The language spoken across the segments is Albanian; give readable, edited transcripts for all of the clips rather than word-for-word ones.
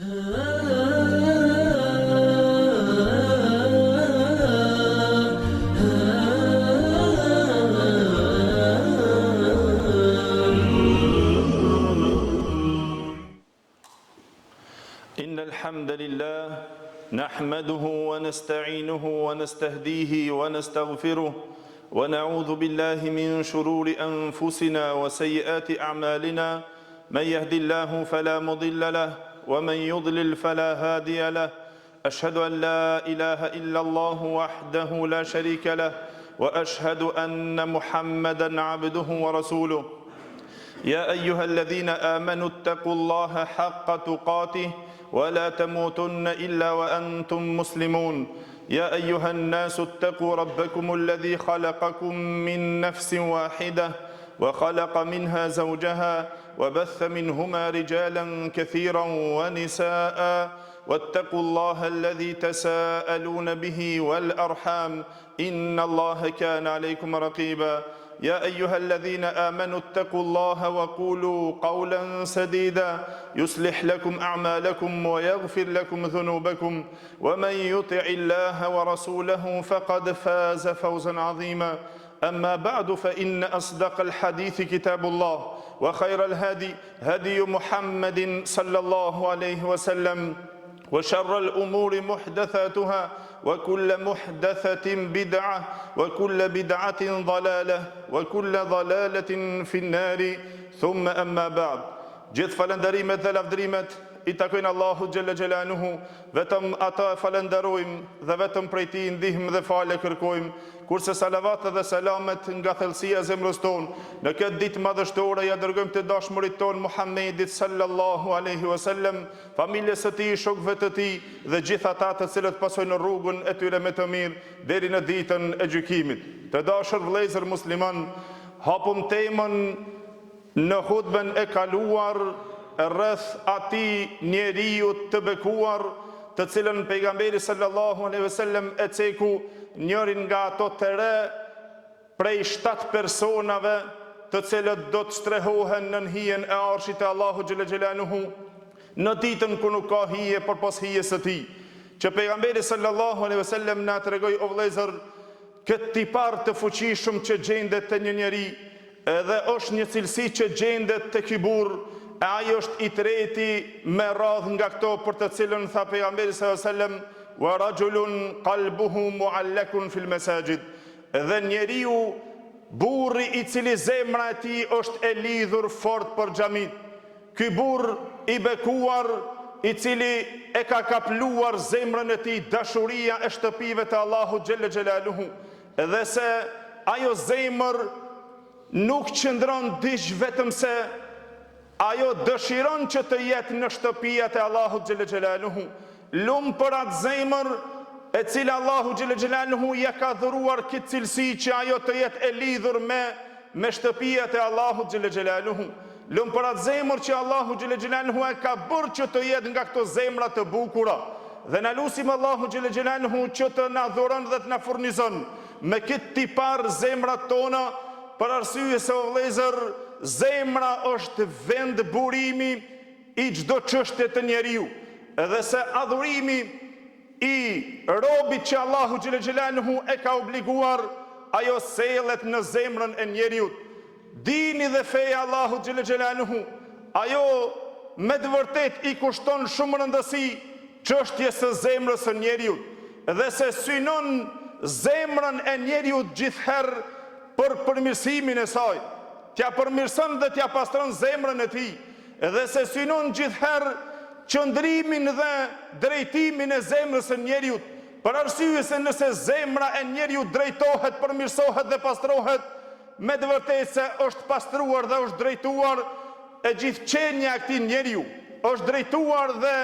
إن الحمد لله نحمده ونستعينه ونستهديه ونستغفره ونعوذ بالله من شرور أنفسنا وسيئات أعمالنا من يهد الله فلا مضل له ومن يضلل فلا هادي له أشهد أن لا إله إلا الله وحده لا شريك له وأشهد أن محمدا عبده ورسوله يا أيها الذين آمنوا اتقوا الله حق تقاته ولا تموتن إلا وأنتم مسلمون يا أيها الناس اتقوا ربكم الذي خلقكم من نفس واحدة وخلق منها زوجها وبث منهما رجالا كثيرا ونساء واتقوا الله الذي تساءلون به والأرحام إن الله كان عليكم رقيبا يا أيها الذين آمنوا اتقوا الله وقولوا قولا سديدا يصلح لكم أعمالكم ويغفر لكم ذنوبكم ومن يطع الله ورسوله فقد فاز فوزا عظيما أما بعد فإن أصدق الحديث كتاب الله وخير الهدي هدي محمد صلى الله عليه وسلم وشر الأمور محدثاتها وكل محدثة بدعة وكل بدعة ضلالة وكل ضلالة في النار ثم أما بعد gjithë falënderimet dhe lavdrimet I takojnë Allahu xhalla xhelaluhu, vetëm ata falenderojmë dhe vetëm prej Tij ndihmë dhe falë kërkojmë, kurse salavatet dhe selamet nga thellësia e zemrës tonë në këtë ditë madhështore ja dërgojmë të dashmurit tonë Muhammedit sallallahu alaihi wasallam, familjes së Tij, shokëve të Tij dhe gjithë ata të cilët pasojnë rrugën e tyre me të mirë deri në ditën e gjykimit. Të dashur vëllezër musliman, hapëm temën në hutben e kaluar rreth atij njeriu të bekuar, të cilën pejgamberi sallallahu alaihi wasallam e ceku njërin nga ato të re prej 7 personave të cilët do të strehohen në hijen e arshit e Allahu xhalla xhelaluhu në ditën kur nuk ka hije përpas hijes së Tij, që pejgamberi sallallahu alaihi wasallam na tregoi o vëllezër këtë tipar të fuqishëm që gjendet te një njeri, edhe është një cilësi që gjendet te ky burr, e ai është I treti me radh nga këto për të cilën tha pejgamberi sallallahu alaihi wasallam wa rajulun qalbuhu mu'allakun fil masajid, dhe njeriu burri I cili zemra e tij është e lidhur fort për xhamit. Ky burr I bekuar I cili e ka kapluar zemrën e tij dashuria e shtëpive të Allahut xhella xhelaluhu, dhe se ajo zemër nuk qëndron diç vetëm se ajo dëshiron që të jetë në shtëpijat e Allahut xhella xhelaluhu, lumë për atë zemër e cila Allahu xhella xhelaluhu ja ka dhuruar këtë cilësi që ajo të jetë e lidhur me shtëpijat e Allahut xhella xhelaluhu, lumë për atë zemër që Allahu xhella xhelaluhu e ka bërë që të jetë nga këto zemra të bukura, dhe na lutim Allahu xhella xhelaluhu që të na dhuron dhe të na furnizon me këtë tipar zemrat tona, për arsye se o vëllezër, zemra është vend burimi I çdo çështje të njeriu, edhe se adhurimi I robit që Allahu xhella xhelaluhu e ka obliguar, ajo sellet në zemrën e njeriu. Dini dhe feja Allahu xhella xhelaluhu, ajo me të vërtet I kushton shumë rëndësi çështjes së zemrës së njeriu, dhe se synon zemrën e njeriu gjithherë për përmirësimin e saj, t'ja përmirëson dhe t'ja pastron zemrën e tij, dhe se synon gjithherë qëndrimin dhe drejtimin e zemrës së njeriu, për arsye se nëse zemra e njeriu drejtohet, përmirësohet dhe pastrohet, me të vërtetë se është pastruar dhe është drejtuar e gjithë qenia e këtij njeriu, është drejtuar dhe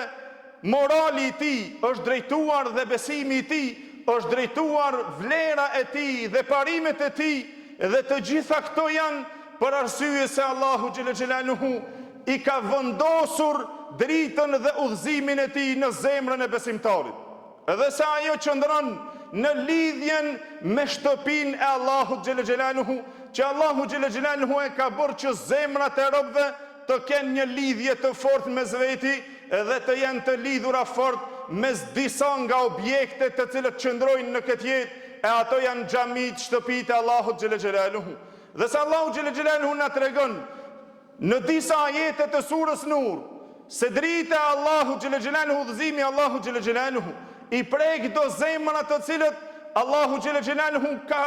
morali I tij, është drejtuar dhe besimi I tij, është drejtuar vlera e tij dhe parimet e tij, dhe të gjitha këto janë për arsye se Allahu xhella xhelaluhu I ka vendosur dritën dhe udhëzimin e tij në zemrën e besimtarit, edhe se ajo qëndron në lidhjen me shtëpinë e Allahut xhella xhelaluhu, që Allahu xhella xhelaluhu e ka bërë që zemrat e robëve të kenë një lidhje të fortë mes veti edhe të jenë të lidhura fort mes disa nga objekte të cilët qëndrojnë në këtë jetë, e ato janë xhamit, shtëpitë e Allahut xhel xhelaluhu. Dhe se Allahu xhel xhelaluhu na tregon në disa ajete të surës Nur se drita e Allahut xhel xhelaluhu, udhëzimi i Allahut xhel xhelaluhu i prek do zemra të cilët Allahu xhel xhelaluhu ka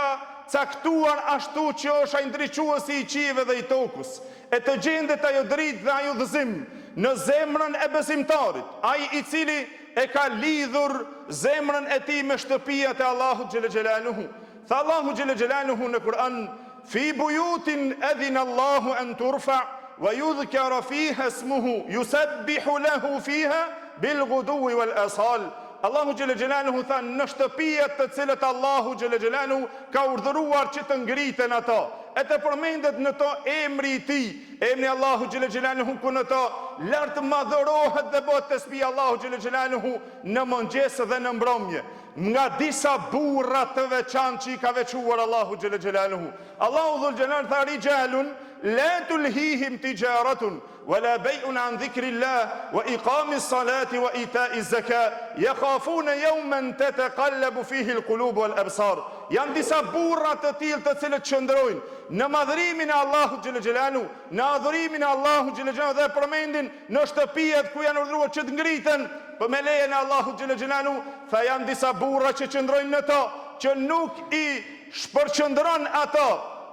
caktuar ashtu që është ai ndriçuesi i qiejve dhe i tokës, e të gjendet ajo dritë dhe ajo udhëzim në zemrën e besimtarit, ai i cili e ka lidhur zemrën e tij me shtëpiat e Allahut xhel xhelaluhu. Tha Allahu xhel xhelaluhu në Kur'an: fi buyutin adhina Allahu an turfa wa yudhkara fiha ismuhu yusabbihu lahu fiha bil ghuduwi wal asal. Allahu xhel xhelaluhu tha në shtëpiat të cilët Allahu xhel xhelaluhu ka urdhëruar që të ngriten ato, e të përmendet në to emri i tij, emri Allahu xhel xhelaluhu, ku në to lart madhërohet dhe bëhet tasbih Allahu xhel xhelaluhu në mëngjes dhe në mbrëmje, nga disa burra të veçantë që i ka veçuar Allahu xhel xhelaluhu. Allahu dhul xhelal tha: rijalun la tulhihim tijaratun wala bay'un an dhikrillah wa iqamis salati wa ita'iz zakat yakhafuna yawman tataqallabu fihi alqulub wal absar. Janë disa burra të tillë të cilët qëndrojnë në madhrimin e Allahut xhel xhelaluhu, në adhurimin e Allahut xhel xhelaluhu dhe përmendin në shtëpijet ku janë urdhëruar që të ngriten për me lejen e Allahut xhel xhelaluhu. Tha janë disa burra që qëndrojnë në to, që nuk i shpërqendron ato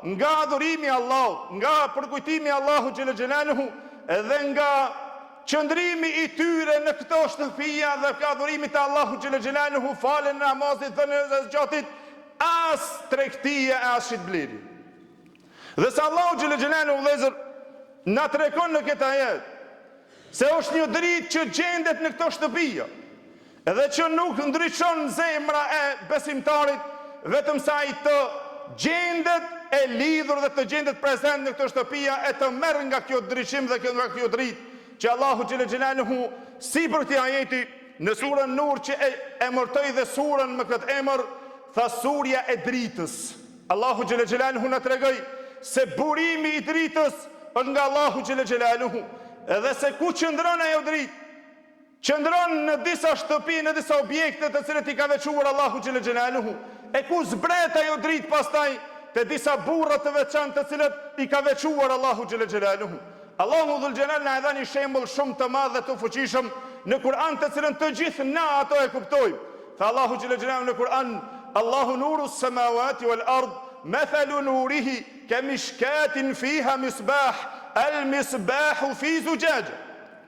nga adhurimi i Allahut, nga përkujtimi i Allahut xhel xhelaluhu dhe nga qëndrimi i tyre në këto shtëpia dhe ka adhurimit të Allahut xhel xhelaluhu, falen namazit dhe në zakatit, as tregtia e as shitbliri. Dhe se Allahu xhel xhelaluhu vëllezër na tregon në këtë ajet se është një dritë që gjendet në këto shtëpia, edhe që nuk ndriçon zemra e besimtarit, vetëm sa ai të gjendet e lidhur dhe të gjendet prezent në këtë shtëpia, e të merr nga kjo ndriçim dhe nga kjo dritë që Allahu xhel xhelaluhu sipër këtij ajeti në surën Nur, që e emërtoi dhe surën me këtë emër, tha surja e dritës. Allahu xhel xhelaluhu na tregoi se burimi i dritës është nga Allahu xhel xhelaluhu, edhe se ku qëndron ajo dritë? Qëndron në disa shtëpi, në disa objekte të cilët i ka veçuar Allahu xhel xhelaluhu. E ku zbret ajo dritë pastaj? Te disa burra të veçantë të cilët i ka veçuar Allahu xhel xhelaluhu. Allahu dhul xhelal na dha një shembull shumë të madh dhe të fuqishëm në Kur'an, të cilën të gjithë na ato e kuptojmë. Tha Allahu xhel xhelaluhu në Kur'an: Allahu nuru s-samawati wal ard mathalu nurihi kamishkatin fiha misbah al-misbahu fi zujaja.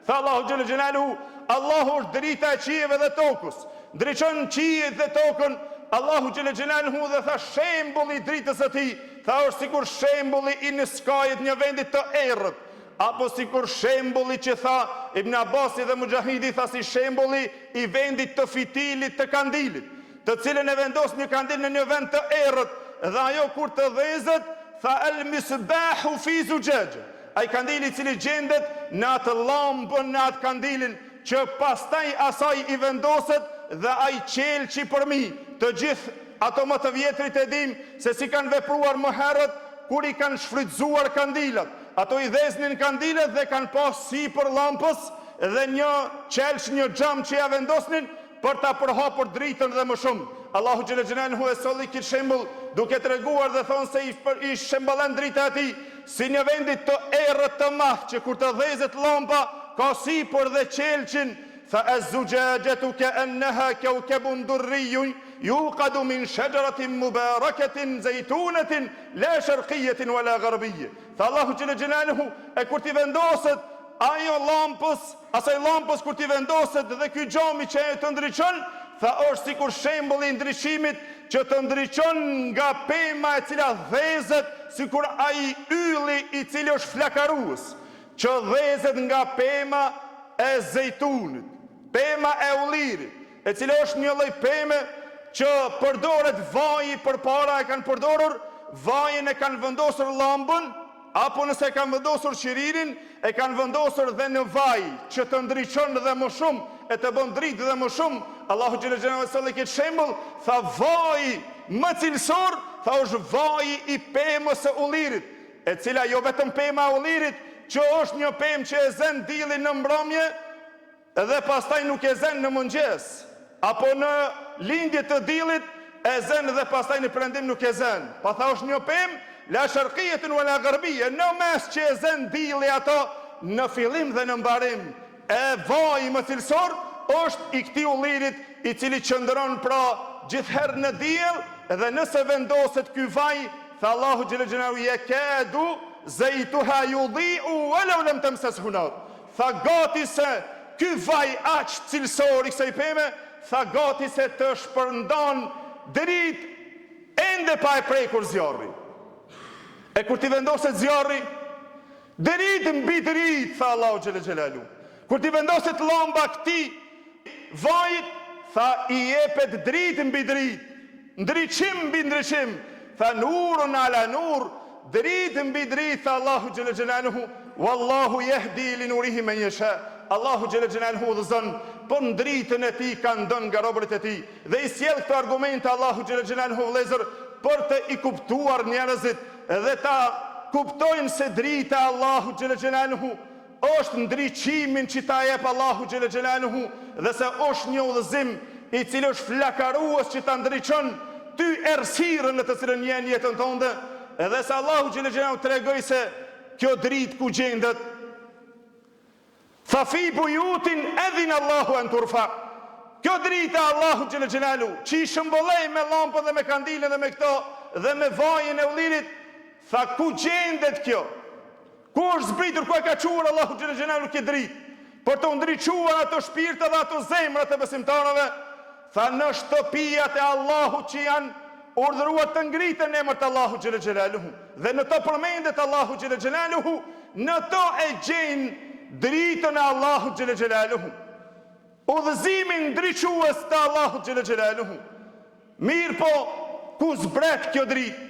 Tha Allahu xhel xhelaluhu: Allahu është drita e qiejve dhe tokës, ndriçon qiejt dhe tokën Allahu xhel xhelaluhu, dhe tha shembulli i dritës së tij, tha është sikur shembulli i në skajit një vendit të errët, apo sikur shembulli që tha Ibn Abbasi dhe Mujahidi, tha si shembulli i vendit të fitilit të kandilit, të cilën e vendos një kandil në një vend të errët, dhe ajo kur të dhezet, tha el misbahu fi zujaj, ai kandili i cili gjendet në atë llambën, në atë kandilin, që pastaj asaj i vendoset dhe ai qelçi përmi. Të gjithë ato më të vjetrit e dim se si kanë vepruar më herët kur i kanë shfrytzuar kandilat. Ato i dheznin kandilet dhe kanë pas sipër llampës dhe një qelç, një xham që ja vendosnin për ta përhapur dritën dhe më shumë. Allahu xhel xhelaluhu e solli këtë shembull duke treguar dhe thonë se i shembullon drita e tij si një vendit të errët të madh, që kur të dhezet llampa ka sipër dhe qelçin. Fa az-zujajatu ka'annaha kawkabun durriyun yuqadu min shajaratin mubarakatin zaytunatin la sharqiyyatin wala gharbiyya. Tha Allahu xhel xhelaluhu, e kur ti vendoset ajo llampës, asaj llampës kur ti vendoset dhe ky xhami që e të ndriçon, tha është sikur shembulli i ndriçimit që të ndriçon nga pema e cila dhezet, sikur ai ylli i cili është flakarues, që dhezet nga pema e zejtunit, pema e ullirit, e cila është një lloj peme që përdoret vaji përpara, e kanë përdorur vajin, e kanë vendosur llambën, apo nëse kanë vendosur qiririn, e kanë vendosur dhe në vaj që të ndriçon dhe më shumë, e të bën dritë dhe më shumë. Allahu xhel xhelaluhu solli këtë shembull, tha vaji më cilësor, tha është vaji i pemës së ullirit, e cila jo vetëm pema e ullirit, që është një pemë që e zën diellin në mbrëmje edhe pastaj nuk e zen në mëngjes, apo në lindje të diellit e zen dhe pastaj në perëndim nuk e zen. Pa tha është një pemë, la sharqiyetin wala gharbiyya, në mes që e zen dielli ato në fillim dhe në mbarim. E vaji më cilësor është i këtij ullirit i cili qëndron pra gjithherë në diell, dhe nëse vendoset ky vaj, tha Allahu xhela xhelalu yakadu zaytuha yudhi'u walau lam tamsashu nar. Tha gati se ky vaj aq cilësor i kësaj peme, tha gati se të shpërndan dritë ende pa e prekur zjarri. E kur ti vendoset zjarri, dritë mbi dritë, tha Allahu xhela xhelalu. Kur ti vendoset lamba këtij vajit, tha i jepet dritë mbi dritë, ndriçim mbi ndriçim, tha nurun ala nur, dritë mbi dritë, tha Allahu xhela xhelalu, wallahu yahdi li nurihi man yasha. Allahu xhela xhelalu udhëzon, po në dritën e tij ka ndon nga robërit e tij. Dhe i sjell këto argumente Allahu xhela xhelalu vëllezër për të i kuptuar njerëzit dhe ta kuptojnë se drita e Allahu xhela xhelalu është ndriçimin që ta jep Allahu xhela xhelalu, dhe se është një udhëzim i cili është flakarues që ta ndriçon ty errësirën në të cilën je në jetën tënde, edhe se Allahu xhela xhelalu tregoi se kjo dritë ku gjendet, tha fi bujutin edhin Allahu an turfa. Kjo drita Allahu xhela xhelalu që i shëmbullej me lampën dhe me kandilën dhe me këto dhe me vajin e ullirit, tha ku gjendet kjo? Ku është zbritur, ku e ka quar Allahu xhela xhelalu kjo dritë? Për të ndriçuar ato shpirte dhe ato zemrat e besimtarëve, tha në shtëpijat e Allahu që janë urdhëruar të ngriten emrat Allahu xhela xhelalu, dhe në to përmendet Allahu xhela xhelalu, në to e gjejnë dritën e Allahu xhela xhelalu, udhëzimin ndriçues të Allahu xhela xhelalu. Mirë po, ku zbret kjo dritë?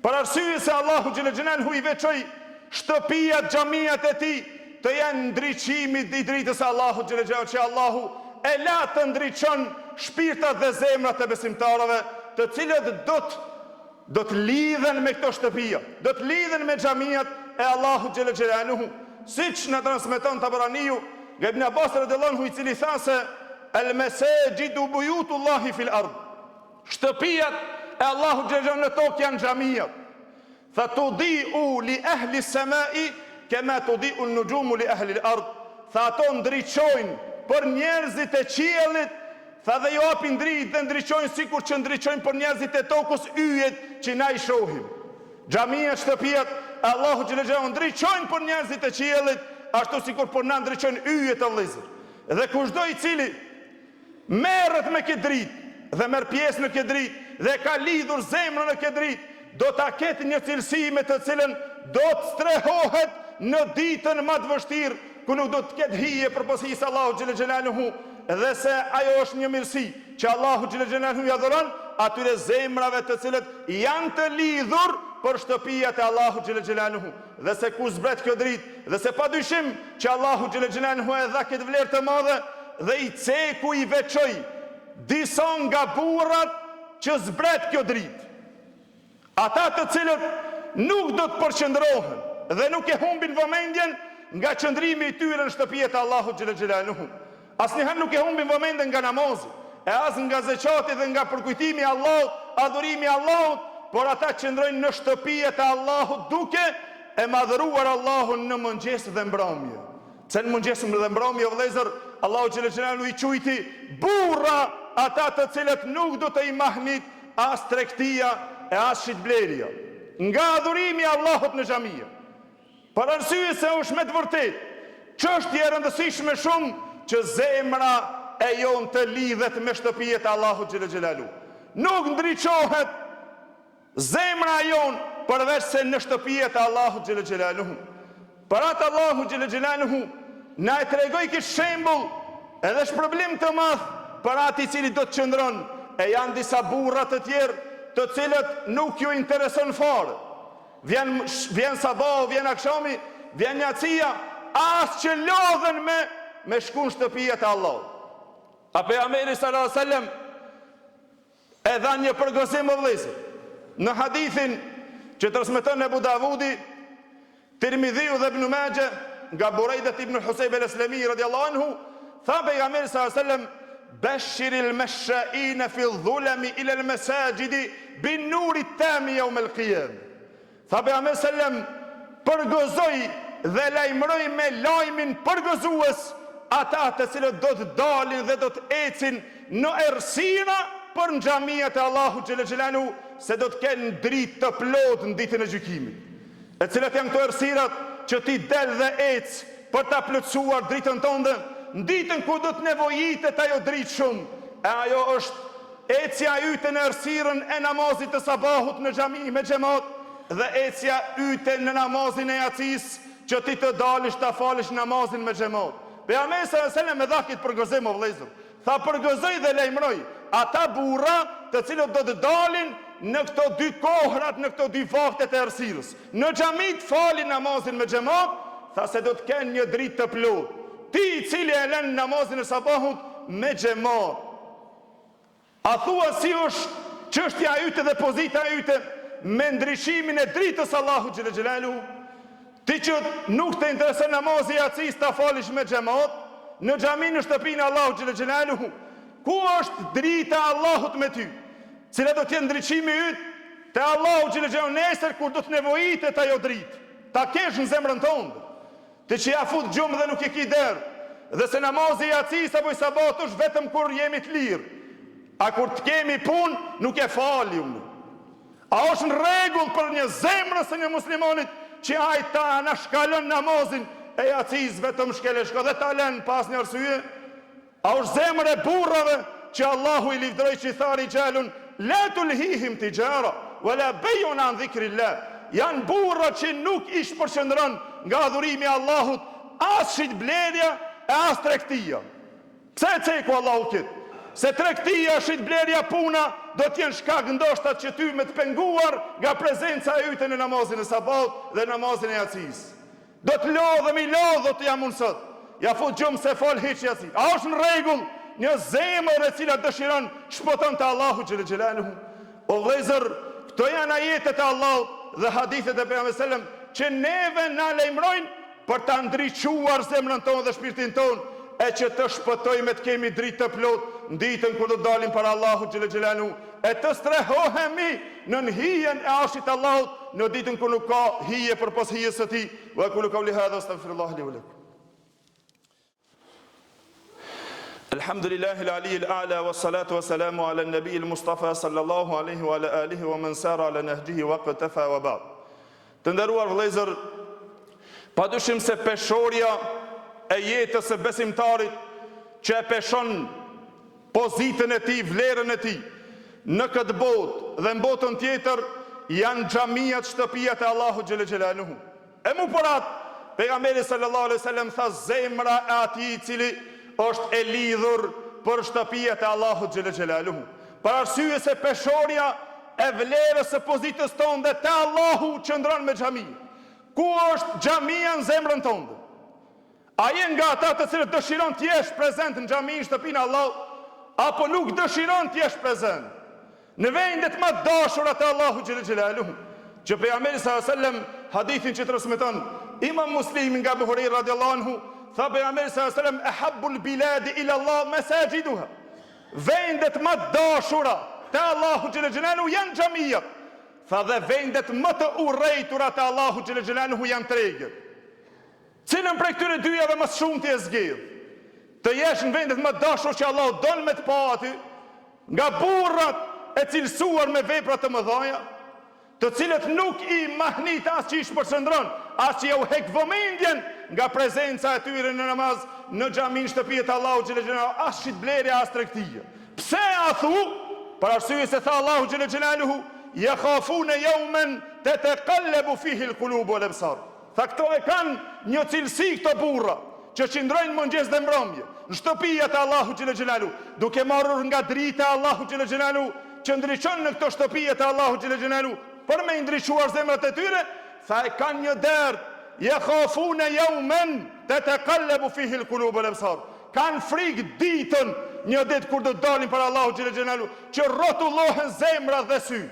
Për arsye se Allahu xhela xhelalu i veçoi shtëpijat, xhamiat e tij të janë ndriçimi i dritës së Allahu xhela xhelalu, që Allahu e la të ndriçon shpirtat dhe zemrat e besimtarëve, të cilët do të lidhen me këto shtëpia, do të lidhen me xhamiat e Allahu xhela xhelalu, siç na transmeton Tabaraniu nga Ibn Abbas radhiyallahu anhu, i cili tha se el masajidu buyutullahi fil ard, shtëpiat e Allahu xhela xhelalu në tokë janë xhamiat. Tha tudiu li ahli as-samai kama tudiu an-nujumu li ahli al-ard. Tha ato ndriçojnë për njerëzit e qiellit, tha dhe jo apin dritë dhe ndriçojnë sikur që ndriçojnë për njerëzit e tokës yjet që na i shohim. Xhamiat, shtëpiat Allahu xhela xhelalu ndriçojnë për njerëzit e qiellit, ashtu sikur për na ndriçojnë yjet e vëllezër. Dhe kushdo i cili merret me këtë dritë dhe merr pjesë në këtë dritë dhe ka lidhur zemrën në këtë dritë, do ta ketë një cilësi me të cilën do të strehohet në ditën më të vështirë, ku nuk do të ketë hije për posisë Allahu xhela xhelalu, dhe se ajo është një mirësi që Allahu xhela xhelalu ja dhuron atyre zemrave të cilët janë të lidhur për shtëpijat e Allahu xhela xhelalu. Dhe se ku zbret kjo dritë, dhe se padyshim që Allahu xhela xhelalu e dha këtë vlerë të madhe dhe i ceku i veçoi disa nga burrat që zbret kjo dritë. Ata të cilët nuk do të përqendrohen dhe nuk e humbin vëmendjen nga qëndrimi i tyre në shtëpijet e Allahut xhela xhelalu. Asnjëherë nuk e humbin vëmendjen nga namazi, e as nga zeqati dhe nga përkujtimi i Allahut, adhurimi i Allahut, por ata qëndrojnë në shtëpijet e Allahut duke e madhëruar Allahun në mëngjes dhe mbrëmje. Se në mëngjes dhe mbrëmje, vëllezër, Allahu xhela xhelalu i quajti burra ata të cilët nuk do të i mahnit as tregtia e as shitblerja nga adhurimi i Allahut në xhamia. Për arsye se është me të vërtetë çështje e rëndësishme shumë që zemra e jon të lidhet me shtëpijet e Allahut xhela xhelalu. Nuk ndriçohet zemra e jon përveç se në shtëpijet e Allahut xhela xhelalu. Për atë Allahu xhela xhelalu na e tregoi këtë shembull edhe është problem të madh për atë i cili do të qëndron, e janë disa burra të tjerë të cilët nuk ju intereson fare. Vjen sabah, vjen akşami, vjen jacia, as që lodhen me shkun shtëpijet e Allahut. A pejgamberi sallallahu alaihi wasallam e dha një përgëzim vëllezër. Në hadithin që transmeton Abu Davudi, Tirmidhiu dhe Ibn Majah nga Buraidah ibn Husayb al-Aslami radhiyallahu anhu, tha pejgamberi sallallahu alaihi wasallam: "Bashiril masha'ina fi dhulami ila al-masajidi bin nuri tami yawm al-qiyam." Tha pejgamberi sallallahu alaihi wasallam: "Përgëzoj dhe lajmëroj me lajmin përgëzues ata të cilët do të dalin dhe do të ecin në errësira për në xhamiat e Allahut xhel xhelalu, se do të kenë dritë të plotë në ditën e gjykimit. E cilat janë këto errësirat që ti del dhe ec për ta plotësuar dritën tënde, në ditën ku do të nevojitet ajo dritë shumë. E ajo është ecja yte në errësirën e namazit të sabahut në xhami me xhamat dhe ecja yte në namazin e yacis, që ti të dalish ta falësh namazin me xhamat. Pejgamberi sallallahu alajhi wasallam e dha këtë përgëzim o vëllezër. Tha: "Përgëzoj dhe lajmëroj ata burra të cilët do të dalin në këto dy kohrat, në këto dy vaktet e errësirës. Në xhami të falin namazin me xhamat, tha se do të kenë një dritë të plotë. Ti i cili e lën namazin e sabahut me xhamat, a thua si është çështja yte dhe pozita yte me ndryshimin e dritës Allahut xhel xhelalu? Ti që nuk të intereson namazi i yacis ta falish me xhamat në xhamin në shtëpinë Allahut xhel xhelalu, ku është drita e Allahut me ty? Cila do të jetë ndriçimi yt te Allahu xhel xhelalu nesër kur do të nevojitet ajo dritë? Ta kesh në zemrën tënde. Ti që ja fut gjumë dhe nuk e ki derë, dhe se namazi i yacis apo i sabat është vetëm kur jemi të lirë, a kur të kemi punë nuk e falim. A është në rregull për një zemrës e një muslimonit që ai ta na shkalon namazin e yacis vetëm shkeleshko dhe ta lën pas një arsye? A është zemër e burrave që Allahu i livdroi që i tha rijalun la tulhihim tijara wala bay'un an dhikrillah? Janë burra që nuk i shpërqendron nga adhurimi i Allahut as shitblerja e as tregtia. Pse e ceku Allahu kët? Se tregtia, shitblerja, puna do të jenë shkak ndoshta që ty me të penguar nga prezenca e yte në namazin e sabat dhe namazin e yacis. Do të lodhem i lodhë të jam unë sot. Ja fut gjumë se fol hiç yacis. A është në rregull një zemër e cila dëshiron shpëton te Allahu xhel xhelaluhu? O vëllezër, këto janë ajetet e Allahut dhe hadithet e pejgamberit sallallahu alajhi wasallam që neve na lajmërojnë për ta ndriçuar zemrën tonë dhe shpirtin tonë, e që të shpëtojmë të kemi dritë të plotë në ditën kur do dalim para Allahut xhel xhelalu, e të strehohemi në hijen e arshit Allahut në ditën kur nuk ka hije përpas hijes së tij. Wa aqulu qawli hadha astaghfirullah li wa lakum. Alhamdulillahi al-ali al-a'la wa salatu wa salamu ala an-nabi al-Mustafa sallallahu alaihi wa ala alihi wa man sara ala nahjihi wa qatafa wa ba'd. Të nderuar vëllezër, padyshim se peshorja e jetës e besimtarit që e peshon pozitën e tij, vlerën e tij në këtë botë dhe në botën tjetër janë xhamiat, shtëpiat e Allahut xhel xhelaluhu. E mu porat pejgamberi sallallahu alaihi wasallam tha: "Zemra e atij i cili është e lidhur për shtëpiat e Allahut xhel xhelaluhu." Për arsye se peshorja e vlerës së pozitës tonë te Allahu qëndron me xhami. Ku është xhamia në zemrën tonë? A je nga ata të cilët dëshiron të jesh prezent në xhami në shtëpinë e Allahut, apo nuk dëshiron të jesh prezent në vendet më të dashura të Allahut xhel xhelaluhu? Që pejgamberi sallallahu alajhi wasallam hadithin që transmeton Imam Muslimi nga Abu Huraira radhiyallahu anhu, tha pejgamberi sallallahu alajhi wasallam: "Ahabbul biladi ila Allah masajiduha." Vendet më të dashura te Allahu xhel xhelaluhu janë xhamiat. Tha dhe vendet më të urrejtura te Allahu xhel xhelaluhu janë tregët. Cilën prej këtyre dyjave më shumë ti e zgjedh? Të jesh në vendet më dashur që Allahu don me të pa aty, nga burrat e cilësuar me vepra të mëdha, të cilët nuk i mahnit as që i shpërshëndron, as që u hek vëmendjen nga prezenca e tyre në namaz, në xhamin, shtëpinë e Allahut xhel xhelaluhu, as shitblerja, as tregtia. Pse a thu? Për arsye se tha Allahu xhel xhelaluhu: "Yakhafuna yawman tataqallabu fihi al-qulub wal absar." Tha këto e kanë një cilësi këto burra, që qëndrojnë mëngjes dhe mbrëmje në shtëpijat e Allahut xhel xhelaluhu, duke marrur nga drita e Allahut xhel xhelaluhu, që ndriçon në këto shtëpijat e Allahut xhel xhelaluhu për me ndriçuar zemrat e tyre. Tha e kanë një derd: "Yakhafuna yawman tataqallabu fihi al-qulub wal absar." Kanë frikë ditën, një ditë kur do dalin para Allahut xhel xhelaluhu, që rrotullohen zemrat dhe sy.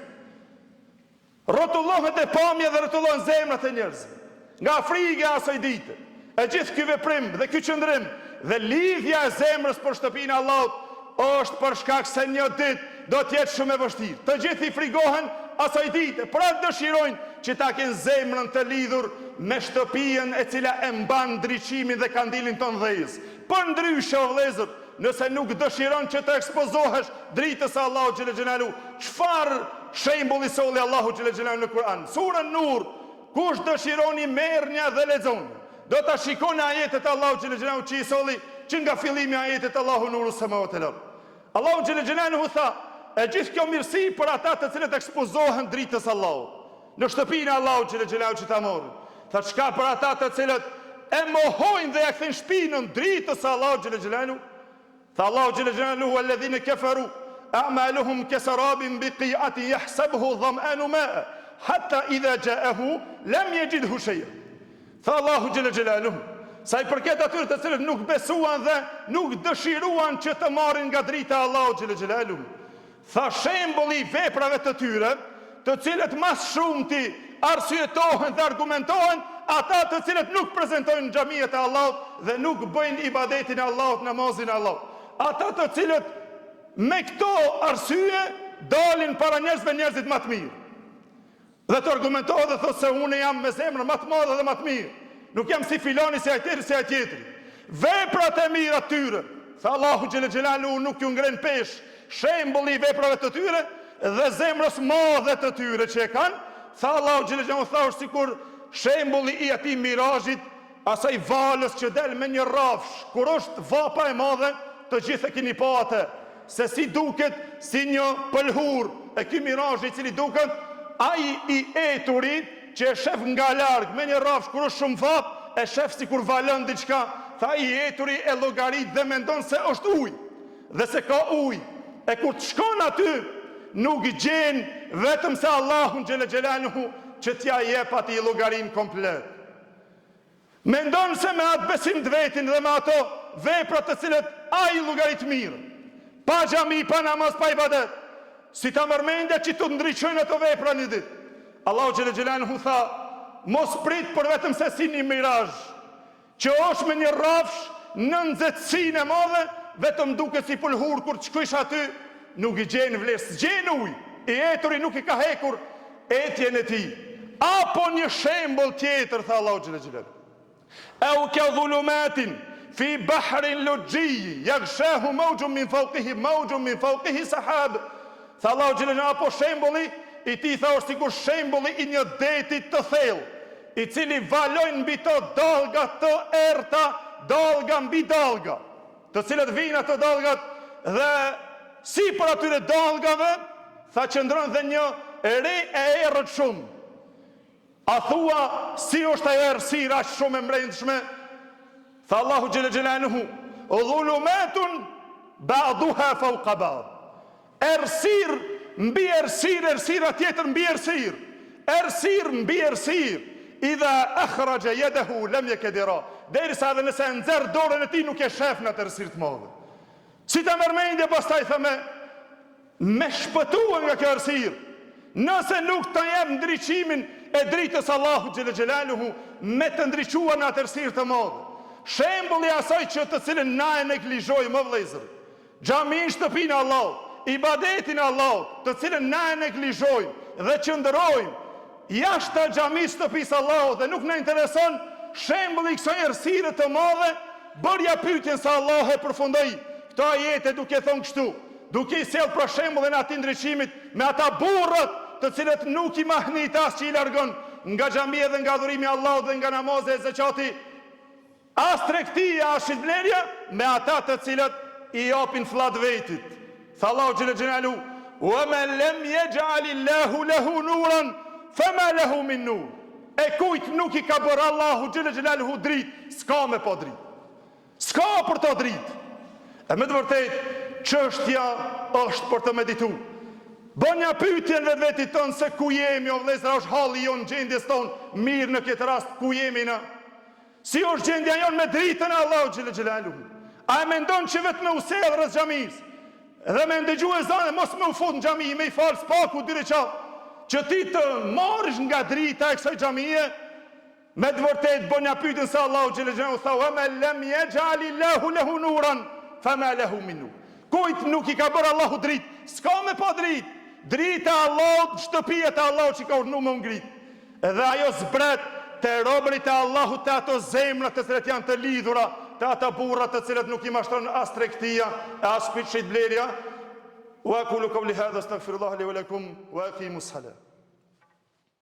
Rrotullohet e pamja dhe rrotullohen zemrat e njerëzve nga frika e asaj dite. E gjithë ky veprim dhe ky qëndrim dhe lidhja e zemrës për shtëpinë e Allahut është për shkak se një ditë do të jetë shumë e vështirë. Të gjithë i frigohen asaj dite, pra dëshirojnë që ta kenë zemrën të lidhur me shtëpinë e cila e mban ndriçimin dhe kandilin ton dhejës. Për ndryshe o vëllezër, nëse nuk dëshiron që të ekspozohesh dritës së Allahut xhel xhelalu, çfarë shembulli solli Allahu xhel xhelalu në Kur'an? Sura Nur, kush dëshironi merrnja dhe lexoni, do ta shikoni ajetet e Allahut xhel xhelalu që i solli që nga fillimi i ajetet Allahu nuru samawati wal ard. Allahu xhel xhelalu tha, e gjithë kjo mirësi për ata të cilët ekspozohen dritës së Allahut. Në shtëpinë e Allahut xhel xhelalu që ta morrin. Tha çka për ata të cilët e mohojnë dhe ja kthejnë shpinën dritës së Allahut xhel xhelalu? Tha Allahu xhel xhelalu alladhina kafaru a'maluhum kasarabin biqi'atin yahsabuhu dham'anu ma'a hatta idha ja'ahu lam yajidhu shay'an. Tha Allahu xhel xhelalu, sa i përket atyre të cilët nuk besuan dhe nuk dëshiruan që të marrin nga drita e Allahut xhel xhelalu. Tha shembulli i veprave të tyre, të cilët mas shumti arsyetohen dhe argumentohen, ata të cilët nuk prezantojnë xhamiet e Allahut dhe nuk bëjnë ibadetin e Allahut, namazin e Allahut. Ata të cilët me këto arsye dalin para njerëzve, njerëzit më të mirë. Dhe të argumentohet dhe thotë se unë jam me zemrën më të madhe dhe më të mirë. Nuk jam si filani, si ajteri, si ajtjetri. Veprat e mira të tyre, tha Allahu xhel xhelalu, nuk ju ngren pesh shembulli i veprave të tyre dhe zemrës madhe të tyre që e kanë. Tha Allahu xhel xhelalu, tha është sikur shembulli i atij mirazhit, asaj valës që del me një rrafsh, kur është vapa e madhe, të gjithë e keni pa atë, se si duket si një pëlhur, e ky mirazh i cili duket ai i eturi që e shef nga larg me një rrafsh kur është shumë vap, e shef sikur valon diçka, tha i eturi e llogarit dhe mendon se është ujë dhe se ka ujë. E kur të shkon aty, nuk gjen vetëm se Allahun xhel xhelaluhu që t'ja jep atij llogarin komplet. Mendon se me atë besim të vetin dhe me ato veprat të cilët ai llogarit mirë, pa xhami, pa namaz, pa ibadet, si ta mërmendja që të ndriçojnë ato vepra një ditë. Allahu xhel xhelaluhu tha, mos prit për vetëm se si një mirazh, që është me një rrafsh në nxehtësinë e madhe, vetëm duket si pëlhur kur të shkosh aty, nuk i gjen vlerë, s'gjen ujë, i eturi nuk i ka hekur etjen e tij. Apo një shembull tjetër, tha Allahu xhel xhelaluhu, au ka dhulumatin fi bahrin lujji yaghshahu mawjun min fawqihi sahab. Tha Allahu xhel xhelaluhu, apo shembulli i tij tha është sikur shembulli i një deti të thellë, i cili valojnë mbi to dallga të errta, dallga mbi dallga, të cilët vinë ato dallgat dhe sipër atyre dallgave tha qëndron dhe një re e errët shumë. A thua si është ajo errësira shumë e mbrëmshme? Tha Allahu xhel xhelaluhu, dhulumatun ba'duha fawqa ba'd. Errësir mbi errësir, errësira tjetër mbi errësir, errësir mbi errësir. Idha akhraja yadahu lam yakdira. Derisa edhe nëse nxjerr dorën e tij nuk e shef në atë errësir të madhe. Si ta mërmendje pastaj tha me shpëtuar nga kjo errësir, nëse nuk ta jep ndriçimin e dritës Allahu xhel xhelaluhu me të ndriçuar në atë errësir të madhe. Shembulli asaj që të cilën na e neglizhojmë më vëllezër, xhamin, shtëpinë e Allahut, ibadetin e Allahut, të cilën na e neglizhojmë dhe qëndrojmë jashtë xhamisë, shtëpisë së Allahut dhe nuk na intereson shembulli i kësaj errësire të madhe, bërja pyetjen se Allah e përfundoi këto ajete duke thonë kështu, duke i sjell për shembullin e atij ndriçimit me ata burrat të cilët nuk i mahnit as që i largon nga xhamia dhe nga adhurimi i Allahut dhe nga namazi e zakati, as tregtia, as shitblerja, me ata të cilët i japin fllad vetit. Tha Allahu xhel xhelalu, wa man lam yaj'al Allahu lahu nuran fama lahu min nur. E kujt nuk i ka bërë Allahu xhel xhelalu dritë, s'ka me po dritë, s'ka për to dritë. E me të vërtet, çështja është për të medituar. Bën një pyetje në vetit tonë se ku jemi, o vëllezër, është halli jon, gjendjes tonë mirë në këtë rast, ku jemi na? Si është gjendja jon me dritën e Allahut xhel xhelaluhu? A e mendon që vetëm me usell rreth xhamisë dhe me ndëgju ezanin, mos më u fut në xhami, me i fal spaku dy recat, që ti të marrësh nga drita e kësaj xhamie, Me të vërtet bënja pyetën se Allahu xhel xhelalu tha: "Wa man lam yaj'alillahu lahu nuran fama lahu min nur." Kujt nuk I ka bërë Allahu dritë, s'ka me pa dritë. Drita e Allahut, shtëpia e Allahut që ka urdhëruar me ngrit. Edhe ajo zbret te robërit e Allahut, te ato zemra të cilat janë të lidhura, te ata burra të cilët nuk I mashtron as tregtia, as shitblerja. Wa aqulu qawli hadha astaghfirullah li wa lakum wa aqimus salat.